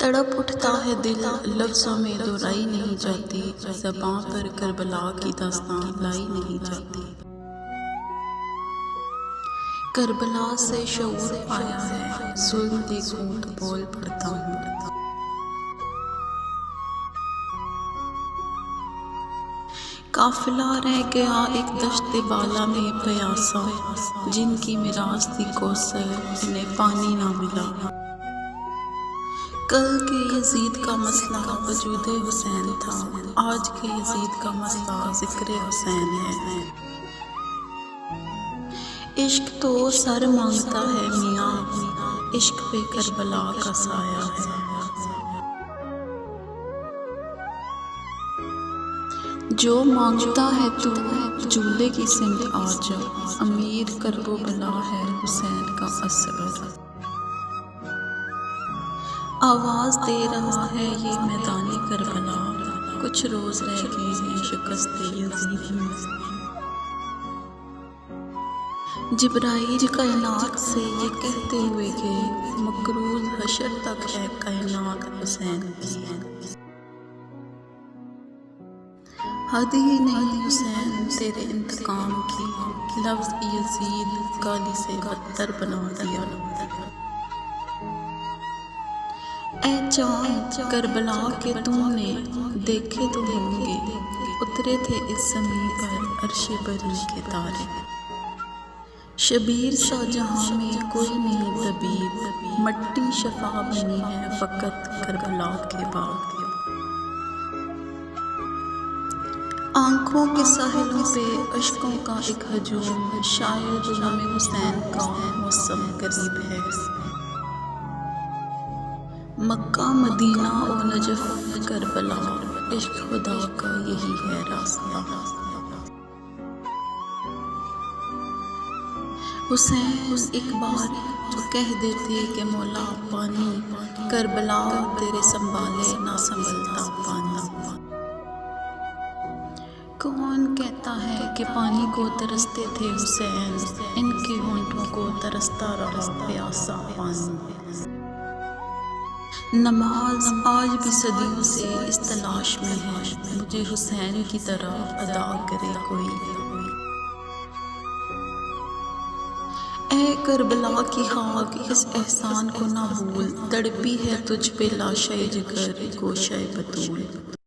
तड़प उठता है दिल, लफ्ज़ों में दोहराई नहीं जाती, ज़बां पर करबला की दास्तां लाई नहीं जाती। करबला से शऊर पाया है, जुल्म देखूं तो बोल पड़ता हूँ। काफिला रह गया एक दश्ते बाला में प्यासा, जिनकी मिरास थी कौसर, इन्हें पानी ना मिला। कल के यजीद का मसला वजूदे हुसैन था, आज के यजीद का मसला ज़िक्रे हुसैन है। इश्क तो सर मांगता है मियाँ, इश्क पे करबला का साया है। जो मांगता है तू झूले की सिमत आ जा, अमीर करबो बला है हुसैन का असर। आवाज़ दे रहा है ये मैदानी करबला, कुछ रोज़ रह गए हैं शिकस्ते यज़ीद में। जिब्राइल कायनात से ये कहते हुए गए, मकरूज़ हशर तक है कायनात हुसैन की। हद ही नहीं हुसैन तेरे इंतकाम की, लफ्ज़ यज़ीद गाली से बदतर बना दिया। ऐ चाँद करबला के तूने देखे तो होंगे, उतरे थे इस ज़मीं पर अर्शे बरी के तारे। शबीर सा जहाँ में कोई नहीं तबीब, मट्टी शफा बनी है फ़कत करबला के बाद। आँखों के साहिलों पे अश्कों का एक हजूम, शायद गम हुसैन का मौसम करीब है। मक्का मदीना और नजफ करबला, इश्क खुदा का यही है रास्ता। हुसैन एक बार जो कह देते कि मौला पानी, करबला तेरे संभाले ना संभलता पानी। कौन कहता है कि पानी को तरसते थे हुसैन, इनके होंठों को तरसता रहा प्यासा पानी। नमाज आज भी सदियों से इस तलाश में है, मुझे हुसैन की तरह अदा करे कोई। ऐ करबला की खाक इस एहसान को ना भूल, तड़पी है तुझ पे लाशे जिगर गोशे बतूल।